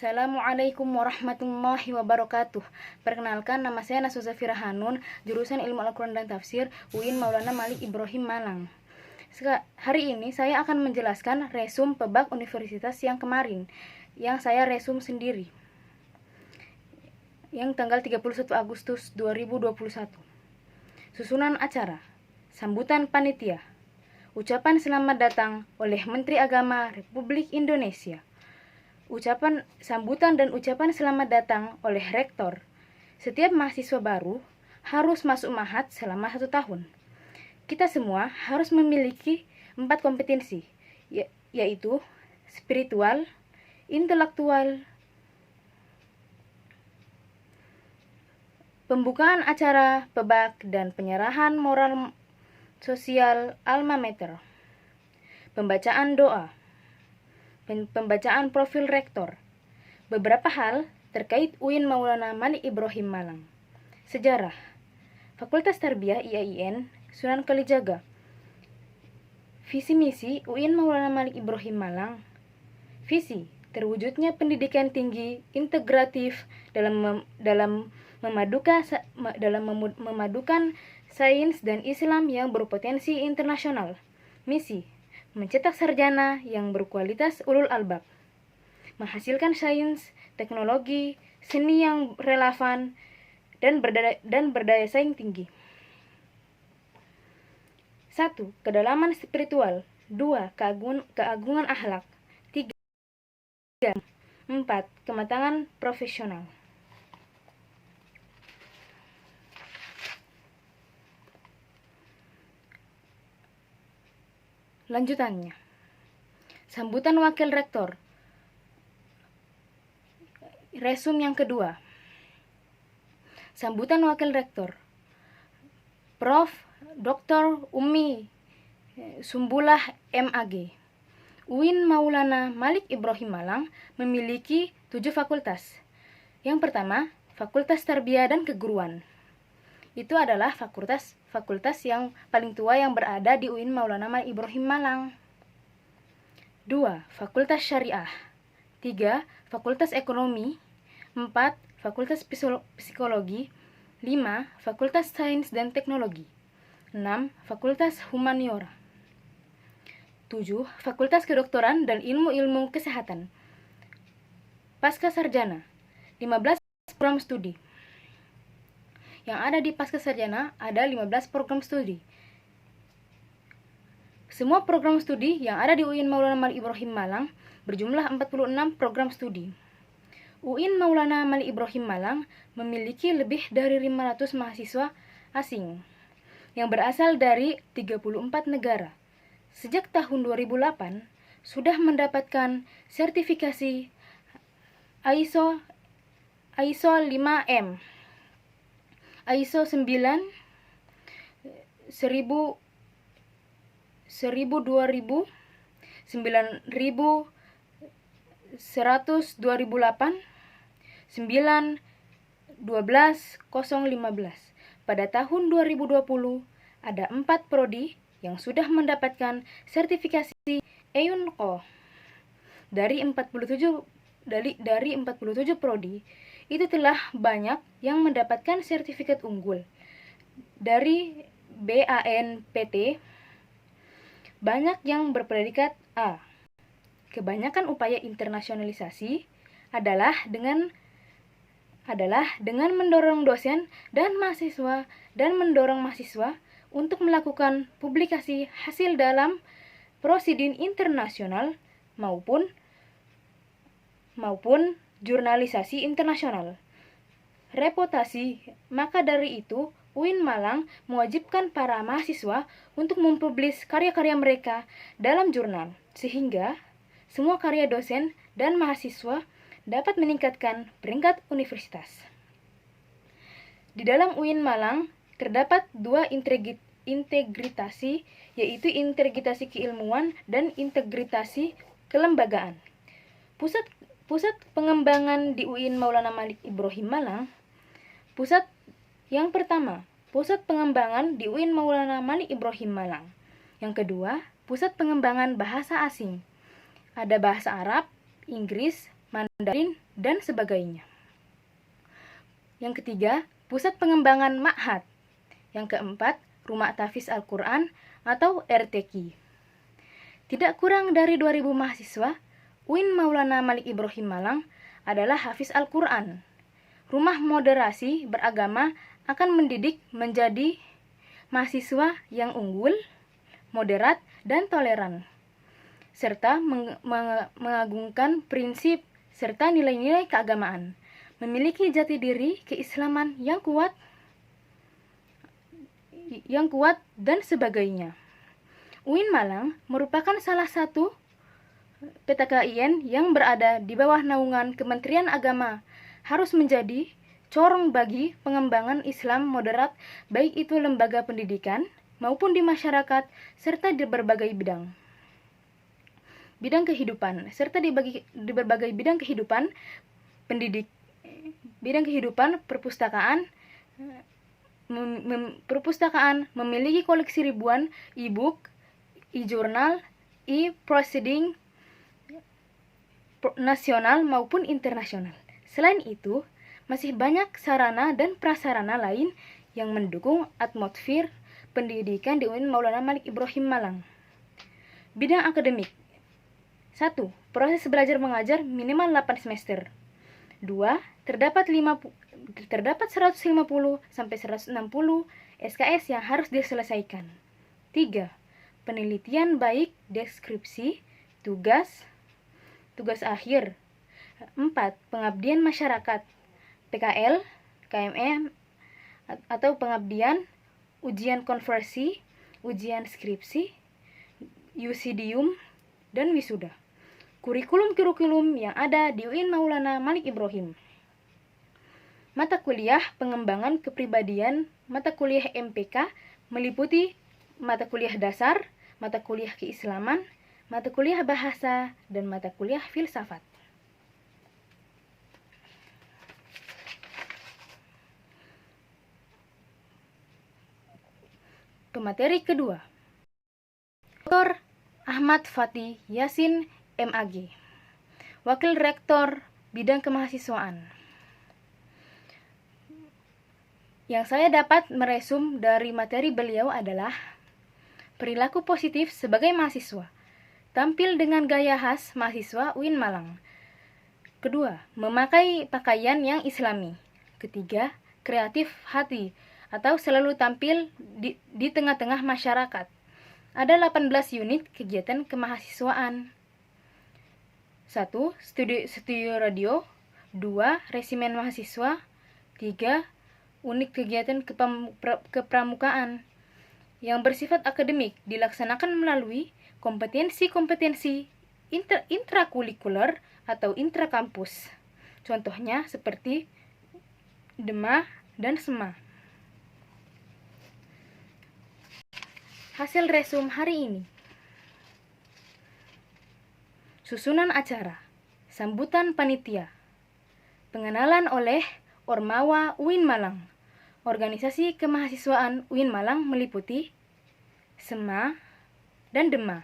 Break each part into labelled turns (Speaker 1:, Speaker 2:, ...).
Speaker 1: Assalamualaikum warahmatullahi wabarakatuh. Perkenalkan, nama saya Nasuh Zafira Hanun, jurusan Ilmu Al-Quran dan Tafsir, UIN Maulana Malik Ibrahim Malang. Hari ini saya akan menjelaskan resum pebak universitas yang kemarin, yang saya resum sendiri, yang tanggal 31 Agustus 2021. Susunan acara: sambutan panitia, ucapan selamat datang oleh Menteri Agama Republik Indonesia, ucapan sambutan dan ucapan selamat datang oleh rektor. Setiap mahasiswa baru harus masuk Mahat selama 1 tahun. Kita semua harus memiliki 4 kompetensi, yaitu spiritual, intelektual, pembukaan acara pebak dan penyerahan moral sosial alma mater, pembacaan doa, pembacaan profil rektor, beberapa hal terkait UIN Maulana Malik Ibrahim Malang. Sejarah: Fakultas Tarbiyah IAIN Sunan Kalijaga. Visi misi UIN Maulana Malik Ibrahim Malang. Visi: terwujudnya pendidikan tinggi integratif dalam memadukan sains dan Islam yang berpotensi internasional. Misi: mencetak sarjana yang berkualitas ulul albab, menghasilkan sains, teknologi, seni yang relevan dan berdaya saing tinggi. 1. Kedalaman spiritual. 2. Keagungan akhlak. 3. 4. Kematangan profesional. Lanjutannya, sambutan wakil rektor. Resum yang kedua. Sambutan wakil rektor: Prof. Dr. Ummi Sumbulah MAG. UIN Maulana Malik Ibrahim Malang memiliki 7 fakultas. Yang pertama, Fakultas Tarbiyah dan Keguruan. Itu adalah fakultas yang paling tua yang berada di UIN Maulana Malik Ibrahim Malang. 2. Fakultas Syariah. 3. Fakultas Ekonomi. 4. Fakultas Psikologi. 5. Fakultas Sains dan Teknologi. 6. Fakultas Humaniora. 7. Fakultas Kedokteran dan Ilmu-Ilmu Kesehatan. Pasca Sarjana, 15 program studi. Yang ada di Pasca Sarjana ada 15 program studi. Semua program studi yang ada di UIN Maulana Malik Ibrahim Malang berjumlah 46 program studi. UIN Maulana Malik Ibrahim Malang memiliki lebih dari 500 mahasiswa asing yang berasal dari 34 negara. Sejak tahun 2008 sudah mendapatkan sertifikasi ISO 5M, ISO 9, 1000, 2000, 9000, 100, 2008, 9, 12, 015. Pada tahun 2020 ada 4 prodi yang sudah mendapatkan sertifikasi EUNCO. Dari 47 prodi itu telah banyak yang mendapatkan sertifikat unggul. Dari BANPT banyak yang berpredikat A. Kebanyakan upaya internasionalisasi adalah dengan mendorong dosen dan mahasiswa untuk melakukan publikasi hasil dalam prosidin internasional maupun jurnalisasi internasional. Reputasi. Maka dari itu, UIN Malang mewajibkan para mahasiswa untuk mempublis karya-karya mereka dalam jurnal, sehingga semua karya dosen dan mahasiswa dapat meningkatkan peringkat universitas. Di dalam UIN Malang terdapat 2 integritasi, yaitu integritasi keilmuan dan integritasi kelembagaan. Pusat pengembangan di UIN Maulana Malik Ibrahim Malang. Pusat yang pertama, Pusat Pengembangan di UIN Maulana Malik Ibrahim Malang. Yang kedua, Pusat Pengembangan Bahasa Asing. Ada bahasa Arab, Inggris, Mandarin, dan sebagainya. Yang ketiga, pusat pengembangan ma'had. Yang keempat, Rumah Tahfiz Al-Quran atau RTQ. Tidak kurang dari 2.000 mahasiswa, UIN Maulana Malik Ibrahim Malang adalah hafiz Al-Quran. Rumah moderasi beragama akan mendidik menjadi mahasiswa yang unggul, moderat, dan toleran, serta mengagungkan prinsip serta nilai-nilai keagamaan, memiliki jati diri keislaman yang kuat dan sebagainya. UIN Malang merupakan salah satu PTKIN yang berada di bawah naungan Kementerian Agama, harus menjadi corong bagi pengembangan Islam moderat, baik itu lembaga pendidikan maupun di masyarakat serta di berbagai bidang kehidupan, serta di berbagai bidang kehidupan bidang kehidupan perpustakaan memiliki koleksi ribuan e-book, e-jurnal, e-proceeding nasional maupun internasional. Selain itu, masih banyak sarana dan prasarana lain yang mendukung atmosfer pendidikan di UIN Maulana Malik Ibrahim Malang. Bidang akademik. 1. Proses belajar mengajar minimal 8 semester. 2. Terdapat 150 sampai 160 SKS yang harus diselesaikan. 3. Penelitian baik deskripsi, tugas akhir. 4. Pengabdian masyarakat, PKL, KMM, atau pengabdian, ujian konversi, ujian skripsi, yusidium, dan wisuda. Kurikulum yang ada di UIN Maulana Malik Ibrahim. Mata kuliah pengembangan kepribadian, mata kuliah MPK meliputi mata kuliah dasar, mata kuliah keislaman, mata kuliah bahasa, dan mata kuliah filsafat. Pemateri kedua, Dr. Ahmad Fatih Yasin MAG, Wakil Rektor Bidang Kemahasiswaan. Yang saya dapat meresum dari materi beliau adalah perilaku positif sebagai mahasiswa, tampil dengan gaya khas mahasiswa UIN Malang. Kedua, memakai pakaian yang islami. Ketiga, kreatif hati atau selalu tampil di tengah-tengah masyarakat. Ada 18 unit kegiatan kemahasiswaan. 1. Studio radio. 2. Resimen mahasiswa. 3. Unit kegiatan kepramukaan yang bersifat akademik dilaksanakan melalui kompetensi-kompetensi intrakurikuler atau intrakampus. Contohnya seperti DEMA dan SEMA. Hasil resum hari ini. Susunan acara, sambutan panitia, pengenalan oleh Ormawa UIN Malang. Organisasi kemahasiswaan UIN Malang meliputi SEMA dan DEMA,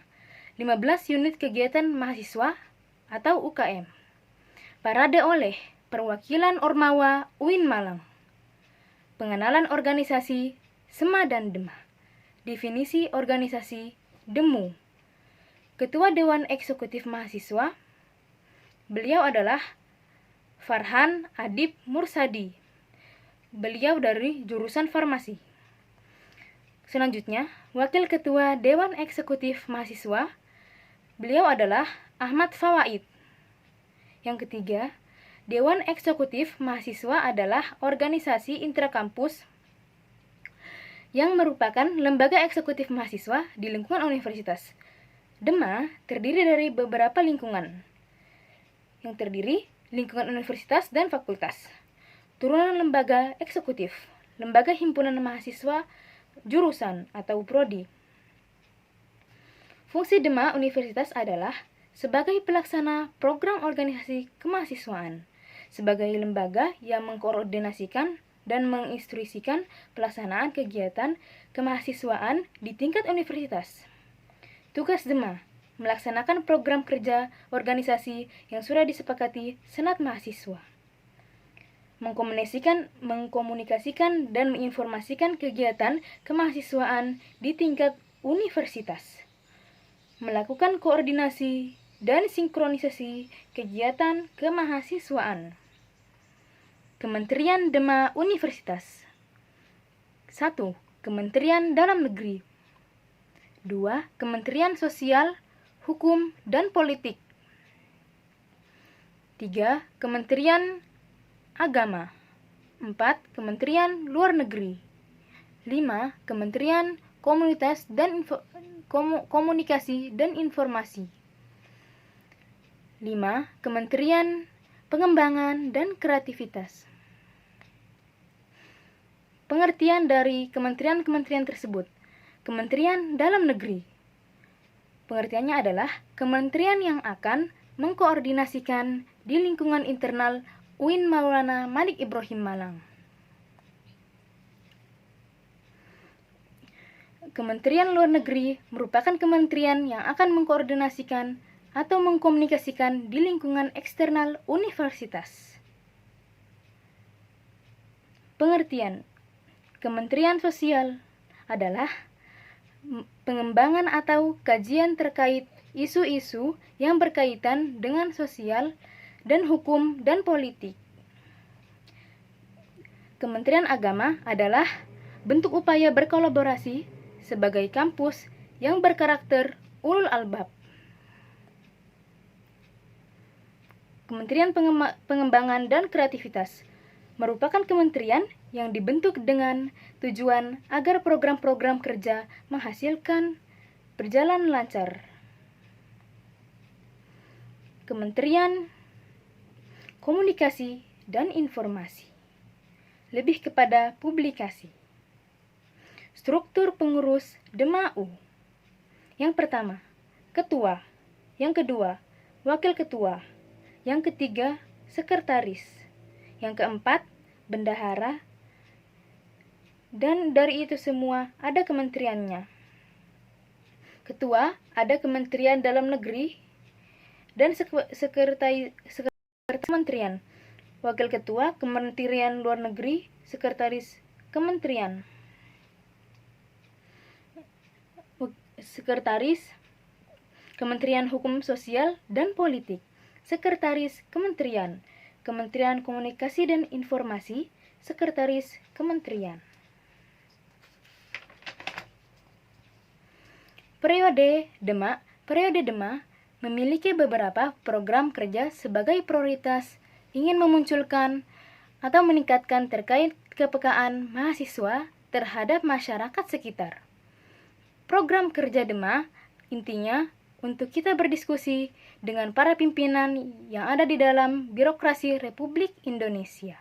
Speaker 1: 15 unit kegiatan mahasiswa atau UKM. Parade oleh perwakilan Ormawa UIN Malang. Pengenalan organisasi SEMA dan DEMA. Definisi organisasi DEMU. Ketua Dewan Eksekutif Mahasiswa, beliau adalah Farhan Adib Mursadi. Beliau dari jurusan farmasi. Selanjutnya, Wakil Ketua Dewan Eksekutif Mahasiswa, beliau adalah Ahmad Fawaid. Yang ketiga, Dewan Eksekutif Mahasiswa adalah organisasi intrakampus yang merupakan lembaga eksekutif mahasiswa di lingkungan universitas. DEMA terdiri dari beberapa lingkungan, yang terdiri lingkungan universitas dan fakultas. Turunan lembaga eksekutif, lembaga himpunan mahasiswa jurusan atau prodi. Fungsi DEMA universitas adalah sebagai pelaksana program organisasi kemahasiswaan, sebagai lembaga yang mengkoordinasikan dan menginstruksikan pelaksanaan kegiatan kemahasiswaan di tingkat universitas. Tugas DEMA melaksanakan program kerja organisasi yang sudah disepakati Senat Mahasiswa. Mengkomunikasikan dan menginformasikan kegiatan kemahasiswaan di tingkat universitas. Melakukan koordinasi dan sinkronisasi kegiatan kemahasiswaan. Kementerian Dema Universitas. 1. Kementerian Dalam Negeri. 2. Kementerian Sosial, Hukum, dan Politik. 3. Kementerian Agama. 4. Kementerian Luar Negeri. 5. Kementerian Komunikasi dan Informasi. 5. Kementerian Pengembangan dan Kreativitas. Pengertian dari kementerian-kementerian tersebut. Kementerian Dalam Negeri. Pengertiannya adalah kementerian yang akan mengkoordinasikan di lingkungan internal UIN Maulana Malik Ibrahim Malang. Kementerian Luar Negeri merupakan kementerian yang akan mengkoordinasikan atau mengkomunikasikan di lingkungan eksternal universitas. Pengertian Kementerian Sosial adalah pengembangan atau kajian terkait isu-isu yang berkaitan dengan sosial dan hukum dan politik. Kementerian Agama adalah bentuk upaya berkolaborasi sebagai kampus yang berkarakter ulul albab. Kementerian Pengembangan dan Kreativitas merupakan kementerian yang dibentuk dengan tujuan agar program-program kerja menghasilkan berjalan lancar. Kementerian Komunikasi dan Informasi lebih kepada publikasi. Struktur pengurus Dema U. Yang pertama, ketua. Yang kedua, wakil ketua. Yang ketiga, sekretaris. Yang keempat, bendahara. Dan dari itu semua ada kementeriannya. Ketua ada Kementerian Dalam Negeri dan sekretaris kementerian. Wakil ketua Kementerian Luar Negeri, sekretaris kementerian. Sekretaris Kementerian Hukum Sosial dan Politik. Sekretaris Kementerian Komunikasi dan Informasi, Sekretaris Kementerian. Periode Dema memiliki beberapa program kerja sebagai prioritas ingin memunculkan atau meningkatkan terkait kepekaan mahasiswa terhadap masyarakat sekitar. Program kerja Dema intinya untuk kita berdiskusi dengan para pimpinan yang ada di dalam birokrasi Republik Indonesia.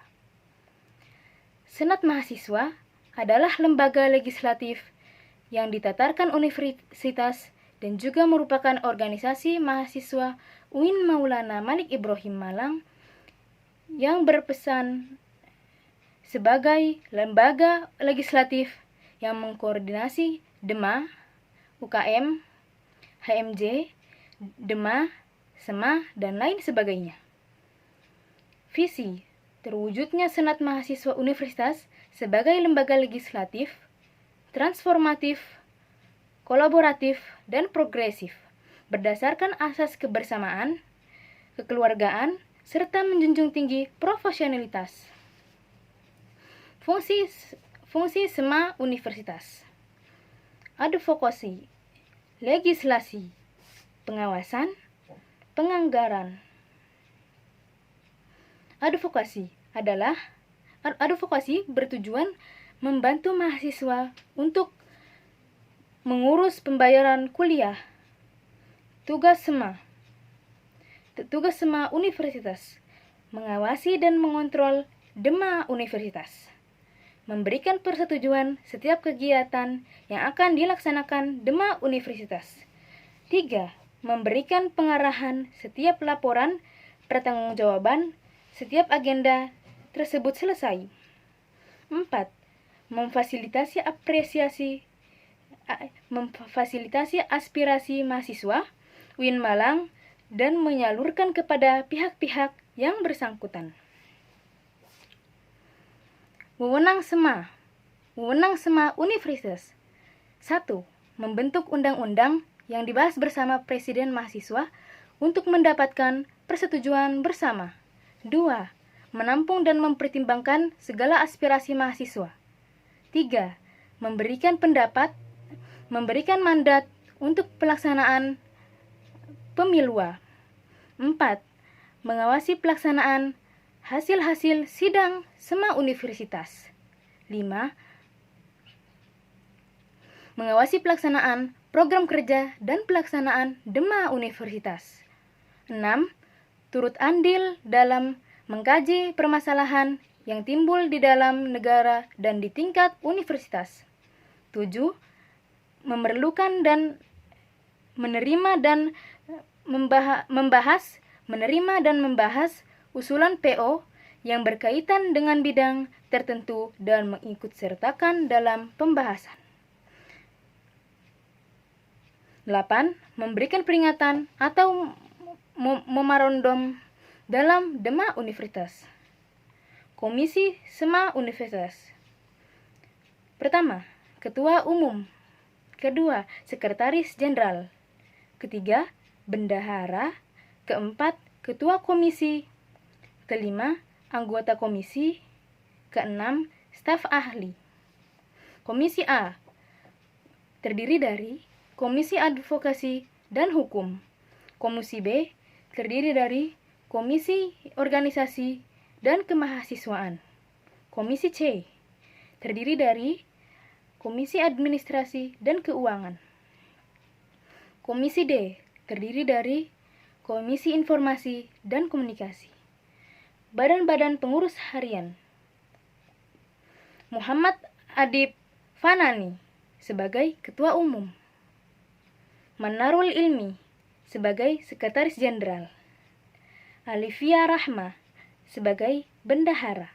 Speaker 1: Senat Mahasiswa adalah lembaga legislatif yang ditatarkan universitas dan juga merupakan organisasi mahasiswa UIN Maulana Malik Ibrahim Malang yang berpesan sebagai lembaga legislatif yang mengkoordinasi Dema, UKM, HMJ, Dema, SEMA, dan lain sebagainya. Visi terwujudnya Senat Mahasiswa Universitas sebagai lembaga legislatif, transformatif, kolaboratif, dan progresif, berdasarkan asas kebersamaan, kekeluargaan, serta menjunjung tinggi profesionalitas. Fungsi SEMA Universitas: advokasi, legislasi, pengawasan, penganggaran. Advokasi bertujuan membantu mahasiswa untuk mengurus pembayaran kuliah. Tugas SEMA Universitas: mengawasi dan mengontrol Dema Universitas, memberikan persetujuan setiap kegiatan yang akan dilaksanakan Dema Universitas. 3. Memberikan pengarahan setiap laporan pertanggungjawaban setiap agenda tersebut selesai. 4. Memfasilitasi aspirasi mahasiswa UIN Malang dan menyalurkan kepada pihak-pihak yang bersangkutan. Wewenang SEMA. Wewenang SEMA Universitas. 1. Membentuk undang-undang yang dibahas bersama Presiden mahasiswa untuk mendapatkan persetujuan bersama. 2. Menampung dan mempertimbangkan segala aspirasi mahasiswa. 3. Memberikan pendapat, memberikan mandat untuk pelaksanaan pemilu. 4. Mengawasi pelaksanaan hasil-hasil sidang SEMA Universitas. 5. Mengawasi pelaksanaan program kerja dan pelaksanaan DEMA Universitas. 6. Turut andil dalam mengkaji permasalahan yang timbul di dalam negara dan di tingkat universitas. 7. Memerlukan dan menerima dan membahas usulan PO yang berkaitan dengan bidang tertentu dan mengikut sertakan dalam pembahasan. 8. Memberikan peringatan atau memorandum dalam DEMA Universitas. Komisi SEMA Universitas. Pertama, Ketua Umum. Kedua, Sekretaris Jenderal. Ketiga, Bendahara. Keempat, Ketua Komisi. Kelima, Anggota Komisi. Keenam, Staf Ahli. Komisi A terdiri dari Komisi Advokasi dan Hukum. Komisi B terdiri dari Komisi Organisasi dan Kemahasiswaan. Komisi C terdiri dari Komisi Administrasi dan Keuangan. Komisi D terdiri dari Komisi Informasi dan Komunikasi. Badan-badan pengurus harian. Muhammad Adib Fanani sebagai Ketua Umum. Manarul Ilmi sebagai Sekretaris Jenderal. Alifia Rahma sebagai Bendahara.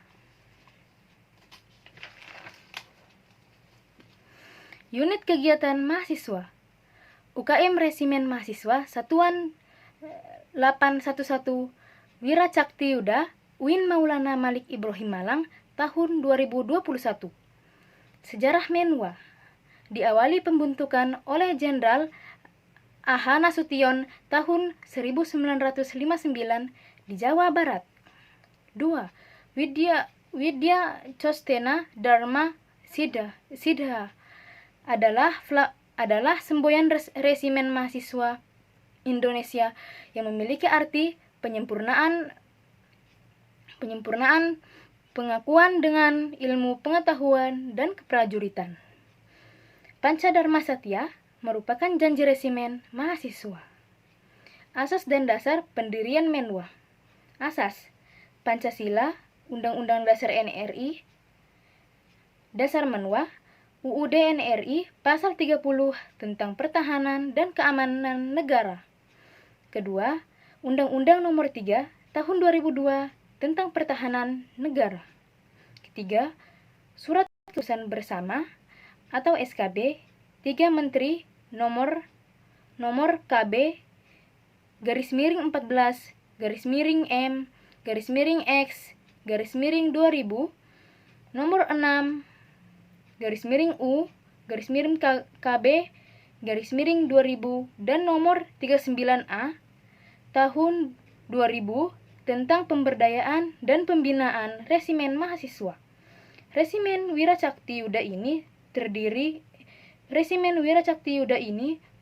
Speaker 1: Unit Kegiatan Mahasiswa. UKM Resimen Mahasiswa Satuan 811 Wiracakti Yuda UIN Maulana Malik Ibrahim Malang tahun 2021. Sejarah Menwa diawali pembentukan oleh Jenderal A.H. Nasution tahun 1959 di Jawa Barat. 2. Widya Costena Dharma Sidha adalah semboyan resimen mahasiswa Indonesia yang memiliki arti penyempurnaan pengakuan dengan ilmu pengetahuan dan keprajuritan. Pancadharma Satya merupakan janji resimen mahasiswa. Asas dan dasar pendirian Menwa. Asas Pancasila, Undang-Undang Dasar NRI, Dasar Menwa, UUD NRI, Pasal 30 tentang Pertahanan dan Keamanan Negara. Kedua, Undang-Undang Nomor 3 Tahun 2002 tentang Pertahanan Negara. Ketiga, Surat Keputusan Bersama atau SKB 3 Menteri nomor KB _14 _M _X _2000 nomor 6 _U KB _2000 dan nomor 39A tahun 2000 tentang pemberdayaan dan pembinaan resimen mahasiswa. Resimen Wiracakti Yuda ini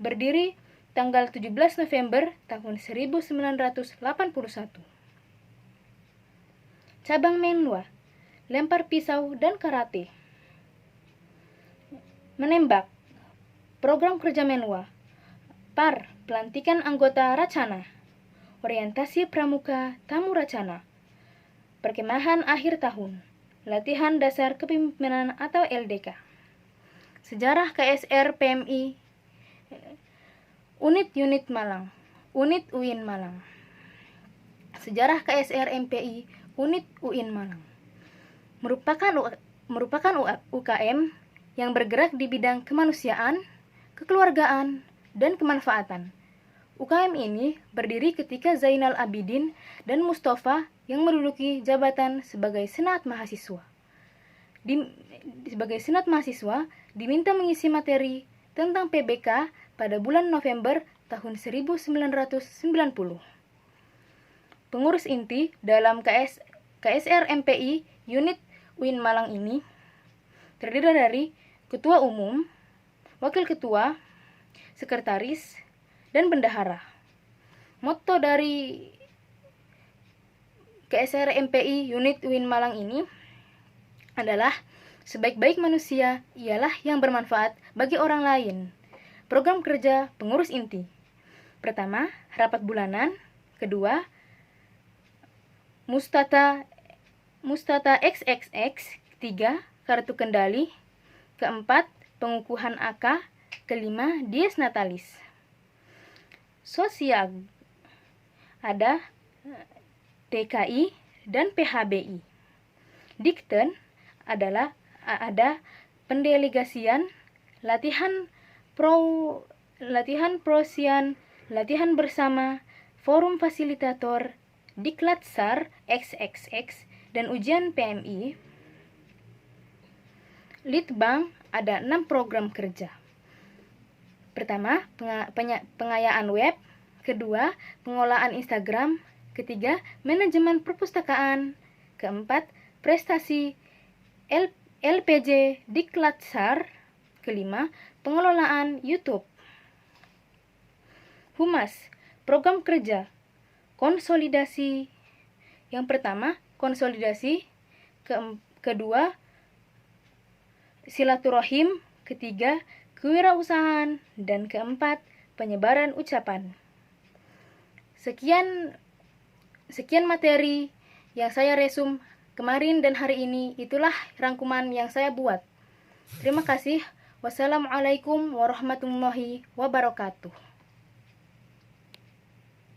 Speaker 1: berdiri tanggal 17 November tahun 1981. Cabang Menwa, lempar pisau dan karate. Menembak, program kerja Menwa. PAR, pelantikan anggota Racana. Orientasi Pramuka Tamu Racana. Perkemahan akhir tahun. Latihan dasar kepemimpinan atau LDK. Sejarah KSR PMI Unit Malang. Unit UIN Malang. Sejarah KSR MPI Unit UIN Malang. Merupakan UKM yang bergerak di bidang kemanusiaan, kekeluargaan, dan kemanfaatan. UKM ini berdiri ketika Zainal Abidin dan Mustafa yang menduduki jabatan sebagai Senat Mahasiswa. Sebagai Senat Mahasiswa, diminta mengisi materi tentang PBK pada bulan November tahun 1990. Pengurus inti dalam KSR MPI unit UIN Malang ini terdiri dari Ketua Umum, Wakil Ketua, Sekretaris, dan Bendahara. Motto dari KSR MPI unit UIN Malang ini adalah sebaik-baik manusia ialah yang bermanfaat bagi orang lain. Program kerja pengurus inti. Pertama, rapat bulanan. Kedua, Mustata XXX. Ketiga, kartu kendali. Keempat, pengukuhan AK. Kelima, dies natalis. Sosial ada DKI dan PHBI. Dikten adalah ada pendelegasian, latihan prosian, latihan bersama, forum fasilitator, diklat SAR XXX, dan ujian PMI. Litbang ada 6 program kerja. Pertama, pengayaan web. Kedua, pengolahan Instagram. Ketiga, manajemen perpustakaan. Keempat, prestasi LPJ Diklat SAR. Kelima, pengelolaan YouTube. Humas, program kerja. Konsolidasi. Yang pertama, konsolidasi. Kedua, silaturahim. Ketiga, kewirausahaan, dan keempat, penyebaran ucapan. Sekian materi yang saya resum kemarin dan hari ini. Itulah rangkuman yang saya buat. Terima kasih. Wassalamualaikum warahmatullahi wabarakatuh.